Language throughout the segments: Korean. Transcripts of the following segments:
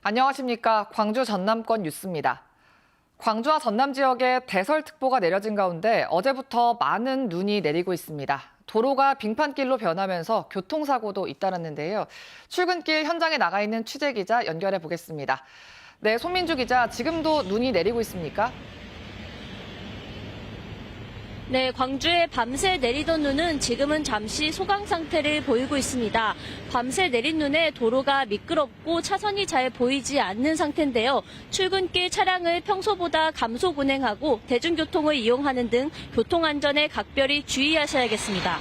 안녕하십니까. 광주 전남권 뉴스입니다. 광주와 전남 지역에 대설특보가 내려진 가운데 어제부터 많은 눈이 내리고 있습니다. 도로가 빙판길로 변하면서 교통사고도 잇따랐는데요. 출근길 현장에 나가 있는 취재기자 연결해 보겠습니다. 네, 손민주 기자, 지금도 눈이 내리고 있습니까? 네, 광주에 밤새 내리던 눈은 지금은 잠시 소강 상태를 보이고 있습니다. 밤새 내린 눈에 도로가 미끄럽고 차선이 잘 보이지 않는 상태인데요. 출근길 차량을 평소보다 감속 운행하고 대중교통을 이용하는 등 교통안전에 각별히 주의하셔야겠습니다.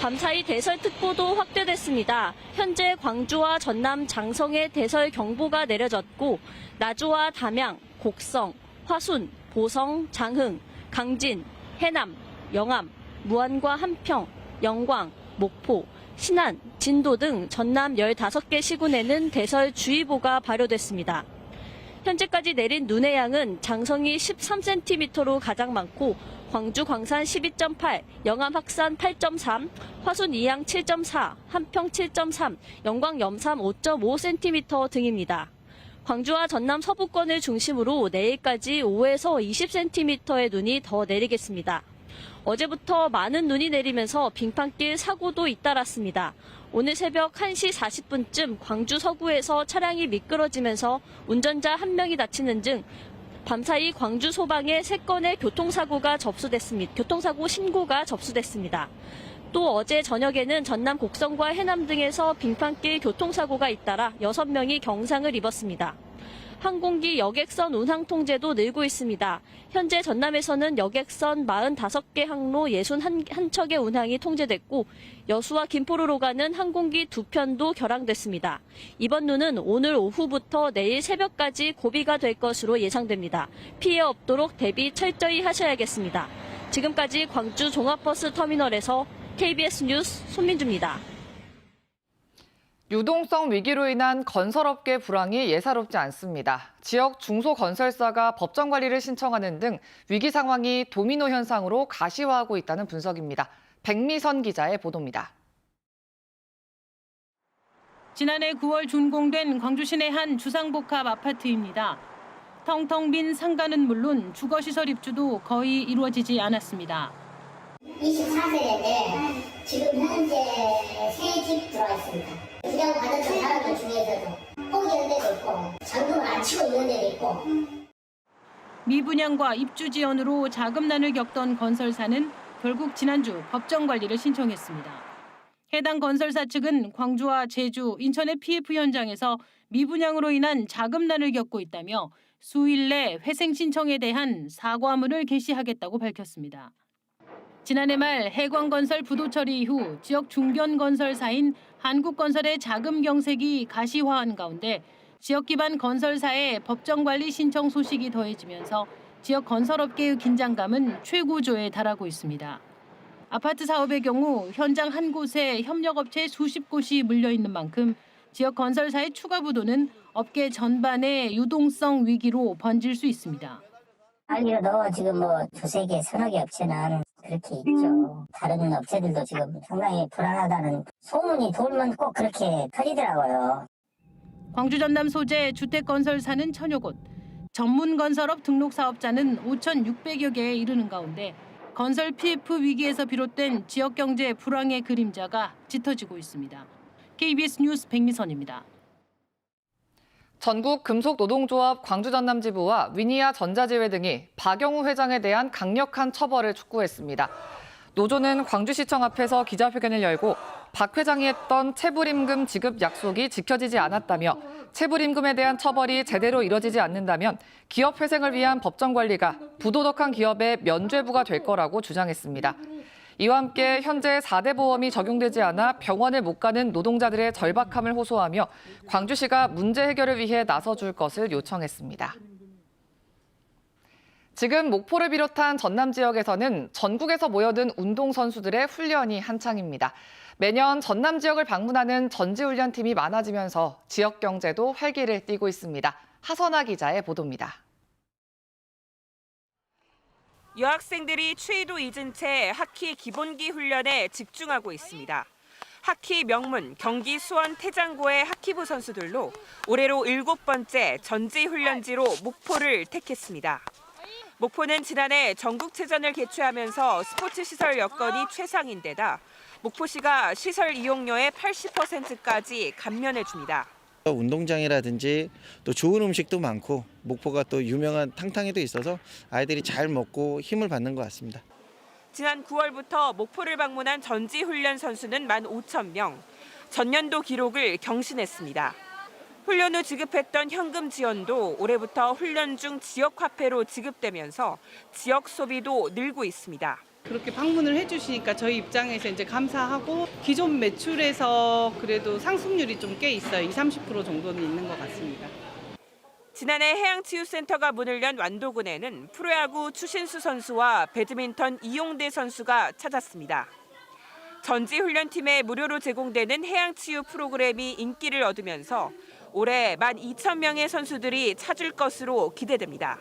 밤사이 대설특보도 확대됐습니다. 현재 광주와 전남 장성에 대설경보가 내려졌고 나주와 담양, 곡성, 화순, 보성, 장흥, 강진, 해남, 영암, 무안과 한평, 영광, 목포, 신안, 진도 등 전남 15개 시군에는 대설주의보가 발효됐습니다. 현재까지 내린 눈의 양은 장성이 13cm로 가장 많고 광주 광산 12.8, 영암 확산 8.3, 화순 이양 7.4, 한평 7.3, 영광 염산 5.5cm 등입니다. 광주와 전남 서부권을 중심으로 내일까지 5에서 20cm의 눈이 더 내리겠습니다. 어제부터 많은 눈이 내리면서 빙판길 사고도 잇따랐습니다. 오늘 새벽 1시 40분쯤 광주 서구에서 차량이 미끄러지면서 운전자 1명이 다치는 등 밤사이 광주 소방에 3건의 교통사고 신고가 접수됐습니다. 또 어제 저녁에는 전남 곡성과 해남 등에서 빙판길 교통사고가 잇따라 6명이 경상을 입었습니다. 항공기 여객선 운항 통제도 늘고 있습니다. 현재 전남에서는 여객선 45개 항로 61척의 운항이 통제됐고 여수와 김포로로 가는 항공기 2편도 결항됐습니다. 이번 눈은 오늘 오후부터 내일 새벽까지 고비가 될 것으로 예상됩니다. 피해 없도록 대비 철저히 하셔야겠습니다. 지금까지 광주 종합버스 터미널에서 KBS 뉴스 손민주입니다. 유동성 위기로 인한 건설업계 불황이 예사롭지 않습니다. 지역 중소건설사가 법정 관리를 신청하는 등 위기 상황이 도미노 현상으로 가시화하고 있다는 분석입니다. 백미선 기자의 보도입니다. 지난해 9월 준공된 광주 시내 한 주상복합 아파트입니다. 텅텅 빈 상가는 물론 주거시설 입주도 거의 이루어지지 않았습니다. 24세인데 지금 현재 3집 들어와 있습니다. 분양 받았던 사람들 중에서도 포기한 데도 있고 잔금을 안 치고 있는 데도 있고. 미분양과 입주 지연으로 자금난을 겪던 건설사는 결국 지난주 법정 관리를 신청했습니다. 해당 건설사 측은 광주와 제주, 인천의 PF 현장에서 미분양으로 인한 자금난을 겪고 있다며 수일 내 회생 신청에 대한 사과문을 게시하겠다고 밝혔습니다. 지난해 말 해광건설 부도 처리 이후 지역 중견 건설사인 한국건설의 자금 경색이 가시화한 가운데 지역 기반 건설사의 법정 관리 신청 소식이 더해지면서 지역 건설업계의 긴장감은 최고조에 달하고 있습니다. 아파트 사업의 경우 현장 한 곳에 협력업체 수십 곳이 물려 있는 만큼 지역 건설사의 추가 부도는 업계 전반의 유동성 위기로 번질 수 있습니다. 알기로도 지금 두세 개, 서너 개 업체는 그렇게 있죠. 다른 업체들도 지금 상당히 불안하다는 소문이 돌면 꼭 그렇게 터지더라고요. 광주 전남 소재 주택건설사는 1000여 곳, 전문건설업 등록사업자는 5,600여 개에 이르는 가운데 건설 PF 위기에서 비롯된 지역경제 불황의 그림자가 짙어지고 있습니다. KBS 뉴스 백미선입니다. 전국금속노동조합 광주전남지부와 위니아 전자재회 등이 박영우 회장에 대한 강력한 처벌을 촉구했습니다. 노조는 광주시청 앞에서 기자회견을 열고 박 회장이 했던 체불임금 지급 약속이 지켜지지 않았다며 체불임금에 대한 처벌이 제대로 이뤄지지 않는다면 기업 회생을 위한 법정 관리가 부도덕한 기업의 면죄부가 될 거라고 주장했습니다. 이와 함께 현재 4대 보험이 적용되지 않아 병원을 못 가는 노동자들의 절박함을 호소하며 광주시가 문제 해결을 위해 나서줄 것을 요청했습니다. 지금 목포를 비롯한 전남 지역에서는 전국에서 모여든 운동선수들의 훈련이 한창입니다. 매년 전남 지역을 방문하는 전지훈련팀이 많아지면서 지역 경제도 활기를 띠고 있습니다. 하선아 기자의 보도입니다. 여학생들이 추위도 잊은 채 하키 기본기 훈련에 집중하고 있습니다. 하키 명문 경기 수원 태장고의 하키부 선수들로 올해로 7번째 전지훈련지로 목포를 택했습니다. 목포는 지난해 전국체전을 개최하면서 스포츠시설 여건이 최상인데다 목포시가 시설 이용료의 80%까지 감면해줍니다. 운동장이라든지 또 좋은 음식도 많고 목포가 또 유명한 탕탕이도 있어서 아이들이 잘 먹고 힘을 받는 것 같습니다. 지난 9월부터 목포를 방문한 전지훈련 선수는 15,000명, 전년도 기록을 경신했습니다. 훈련 후 지급했던 현금 지원도 올해부터 훈련 중 지역화폐로 지급되면서 지역 소비도 늘고 있습니다. 그렇게 방문을 해주시니까 저희 입장에서 이제 감사하고 기존 매출에서 그래도 상승률이 좀 꽤 있어요. 20-30% 정도는 있는 것 같습니다. 지난해 해양치유센터가 문을 연 완도군에는 프로야구 추신수 선수와 배드민턴 이용대 선수가 찾았습니다. 전지훈련팀에 무료로 제공되는 해양치유 프로그램이 인기를 얻으면서 올해 12,000명의 선수들이 찾을 것으로 기대됩니다.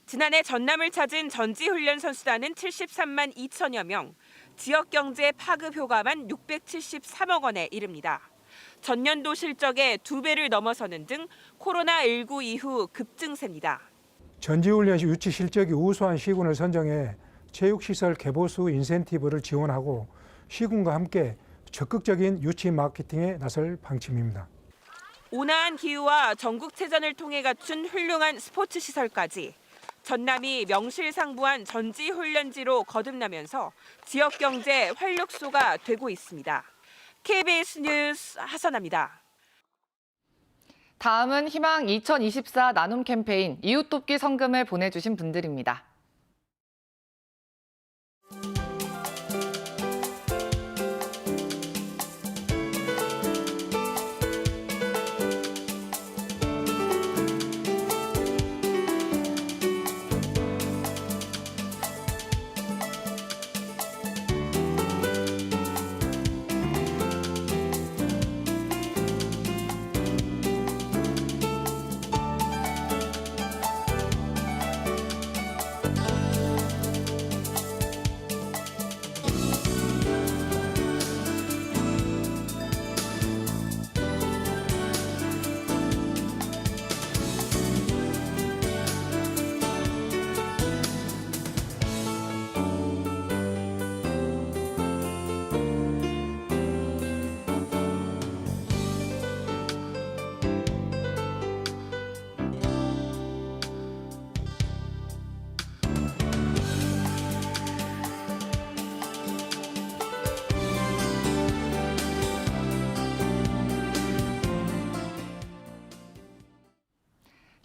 지난해 전남을 찾은 전지훈련 선수단은 73만 2천여 명, 지역경제 파급 효과만 673억 원에 이릅니다. 전년도 실적의 2배를 넘어서는 등 코로나19 이후 급증세입니다. 전지훈련 시 유치 실적이 우수한 시군을 선정해 체육시설 개보수 인센티브를 지원하고 시군과 함께 적극적인 유치 마케팅에 나설 방침입니다. 온화한 기후와 전국체전을 통해 갖춘 훌륭한 스포츠 시설까지 전남이 명실상부한 전지훈련지로 거듭나면서 지역 경제 활력소가 되고 있습니다. KBS 뉴스 하선아입니다. 다음은 희망 2024 나눔 캠페인 이웃 돕기 성금을 보내주신 분들입니다.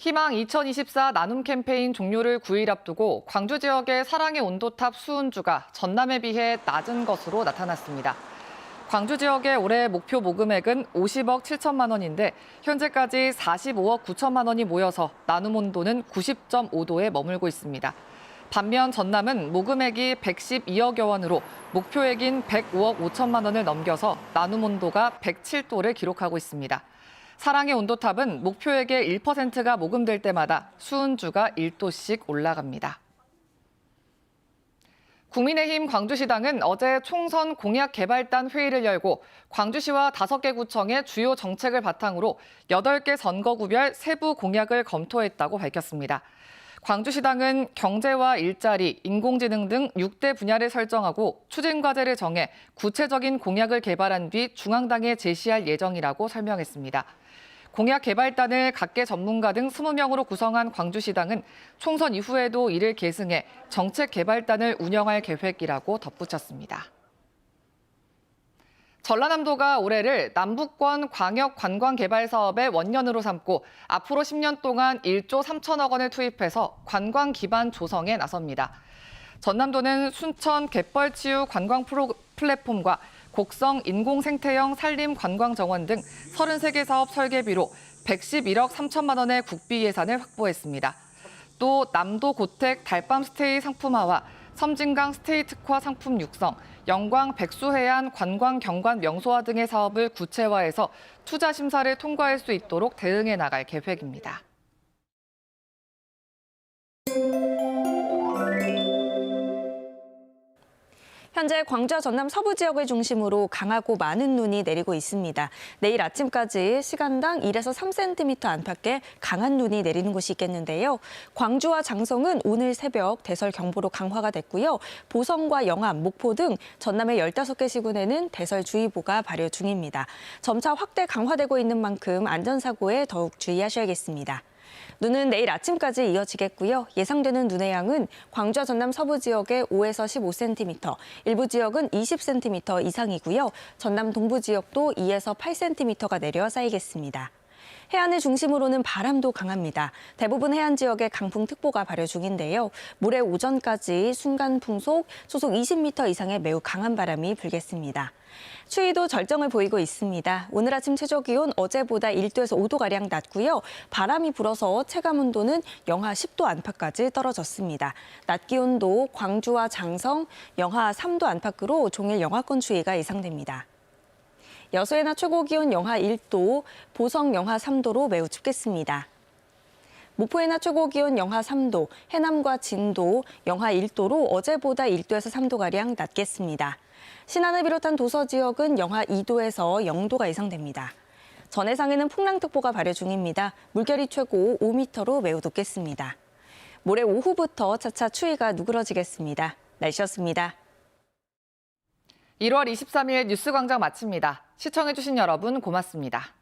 희망 2024 나눔 캠페인 종료를 9일 앞두고 광주 지역의 사랑의 온도탑 수은주가 전남에 비해 낮은 것으로 나타났습니다. 광주 지역의 올해 목표 모금액은 50억 7천만 원인데 현재까지 45억 9천만 원이 모여서 나눔 온도는 90.5도에 머물고 있습니다. 반면 전남은 모금액이 112억여 원으로 목표액인 105억 5천만 원을 넘겨서 나눔 온도가 107도를 기록하고 있습니다. 사랑의 온도탑은 목표액의 1%가 모금될 때마다 수은주가 1도씩 올라갑니다. 국민의힘 광주시당은 어제 총선 공약 개발단 회의를 열고 광주시와 5개 구청의 주요 정책을 바탕으로 8개 선거구별 세부 공약을 검토했다고 밝혔습니다. 광주시당은 경제와 일자리, 인공지능 등 6대 분야를 설정하고 추진 과제를 정해 구체적인 공약을 개발한 뒤 중앙당에 제시할 예정이라고 설명했습니다. 공약 개발단을 각계 전문가 등 20명으로 구성한 광주시당은 총선 이후에도 이를 계승해 정책 개발단을 운영할 계획이라고 덧붙였습니다. 전라남도가 올해를 남북권 광역 관광 개발 사업의 원년으로 삼고 앞으로 10년 동안 1조 3천억 원을 투입해서 관광 기반 조성에 나섭니다. 전남도는 순천 갯벌치유 관광 플랫폼과 곡성 인공생태형 산림 관광정원 등 33개 사업 설계비로 111억 3천만 원의 국비 예산을 확보했습니다. 또 남도 고택 달밤 스테이 상품화와 섬진강 스테이 특화 상품 육성, 영광 백수해안 관광 경관 명소화 등의 사업을 구체화해서 투자 심사를 통과할 수 있도록 대응해 나갈 계획입니다. 현재 광주와 전남 서부 지역을 중심으로 강하고 많은 눈이 내리고 있습니다. 내일 아침까지 시간당 1에서 3cm 안팎의 강한 눈이 내리는 곳이 있겠는데요. 광주와 장성은 오늘 새벽 대설경보로 강화가 됐고요. 보성과 영암, 목포 등 전남의 15개 시군에는 대설주의보가 발효 중입니다. 점차 확대 강화되고 있는 만큼 안전사고에 더욱 주의하셔야겠습니다. 눈은 내일 아침까지 이어지겠고요. 예상되는 눈의 양은 광주와 전남 서부 지역에 5에서 15cm, 일부 지역은 20cm 이상이고요. 전남 동부 지역도 2에서 8cm가 내려 쌓이겠습니다. 해안을 중심으로는 바람도 강합니다. 대부분 해안 지역에 강풍특보가 발효 중인데요. 모레 오전까지 순간 풍속, 초속 20m 이상의 매우 강한 바람이 불겠습니다. 추위도 절정을 보이고 있습니다. 오늘 아침 최저 기온 어제보다 1도에서 5도가량 낮고요. 바람이 불어서 체감온도는 영하 10도 안팎까지 떨어졌습니다. 낮 기온도 광주와 장성 영하 3도 안팎으로 종일 영하권 추위가 예상됩니다. 여수의 낮 최고 기온 영하 1도, 보성 영하 3도로 매우 춥겠습니다. 목포의 낮 최고 기온 영하 3도, 해남과 진도 영하 1도로 어제보다 1도에서 3도가량 낮겠습니다. 신안을 비롯한 도서 지역은 영하 2도에서 0도가 예상됩니다. 전해상에는 풍랑특보가 발효 중입니다. 물결이 최고 5m로 매우 높겠습니다. 모레 오후부터 차차 추위가 누그러지겠습니다. 날씨였습니다. 1월 23일 뉴스광장 마칩니다. 시청해주신 여러분 고맙습니다.